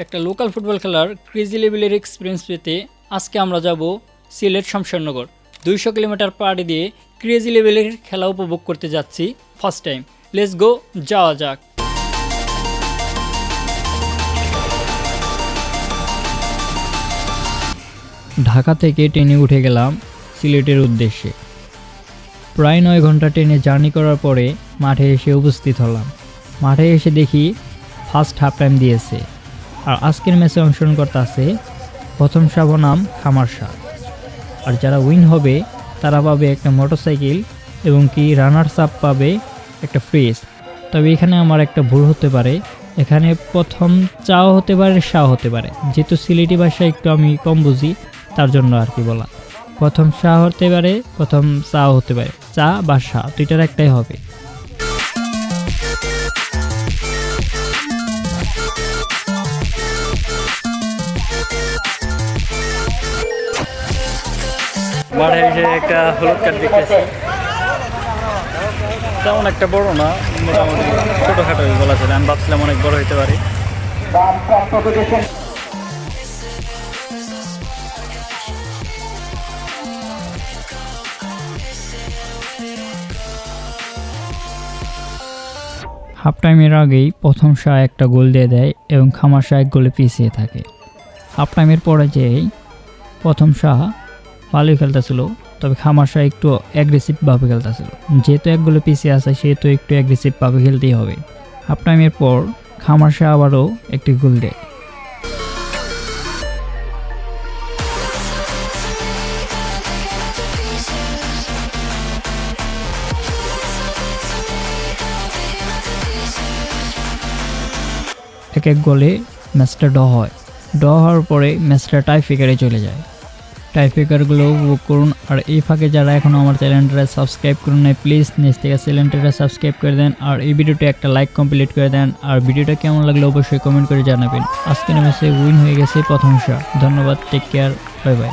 একটা local football খেলার crazy লেভেলের এক্সপিরিয়েন্স পেতে আজকে আমরা যাব সিলেট শমশেরনগর। 200 কিলোমিটার পাড়ি দিয়ে ক্রেজি লেভেলের খেলা উপভোগ করতে যাচ্ছি ফার্স্ট টাইম। লেটস গো, যাওয়া যাক। ঢাকা থেকে ট্রেনে উঠে গেলাম সিলেটের উদ্দেশ্যে। প্রায় 9 ঘন্টা ট্রেনে জার্নি করার পরে মাঠে এসে উপস্থিত হলাম। মাঠে এসে দেখি ফার্স্ট হাফ টাইম দিয়েছে, আর আজকের ম্যাচে অংশগ্রহণ করতে আছে প্রথম শাহ বনাম খামার শাহ। আর যারা উইন হবে তারা পাবে একটা মোটরসাইকেল এবং কি রানার্স আপ পাবে একটা ফ্রিজ। তবে এখানে আমার একটা ভুল হতে পারে, এখানে প্রথম চাও হতে পারে, শাহ হতে পারে। যেহেতু সিলেটি ভাষা একটু আমি কম বুঝি তার জন্য আর কি বলা। প্রথম শাহ হতে পারে, প্রথম চাও হতে পারে, চা বা শাহ দুইটার একটাই হবে। মাঠে এসে একটা হলুদ কার্ড দেখতেছি, তেমন একটা বড় না, মোটামুটি ছোটোখাটো বলা যায়। আমি ভাবছিলাম অনেক বড় হইতে পারে। হাফ টাইমের আগেই প্রথম শাহ একটা গোল দিয়ে দেয় এবং খামার শাহ এক গোলে পিছিয়ে থাকে। হাফ টাইমের পরে যেই প্রথম শাহ ভালোই খেলতেছিল, তবে খামার শাহ একটু অ্যাগ্রেসিভভাবে খেলতেছিল। যেহেতু এক গোলে পিছিয়ে আসে সেহেতু একটু অ্যাগ্রেসিভভাবে খেলতেই হবে। হাফ টাইমের পর খামার শাহ আবারও একটি গোল দেয়। এক গোলে ম্যাচটা হয়। হওয়ার পরে ম্যাচটা টাইব্রেকারে চলে যায়। টাইব্রেকারগুলো উপভোগ করুন। আর এই ফাঁকে যারা এখনও আমার চ্যানেলটা সাবস্ক্রাইব করুন নাই, প্লিজ নিচ থেকে চ্যানেলটা সাবস্ক্রাইব করে দেন। আর এই ভিডিওটা একটা লাইক কমপ্লিট করে দেন। আর ভিডিওটা কেমন লাগলো অবশ্যই কমেন্ট করে জানাবেন। আজকের ম্যাচে উইন হয়ে গেছে প্রথম শাহ। ধন্যবাদ, টেক কেয়ার, বাই বাই।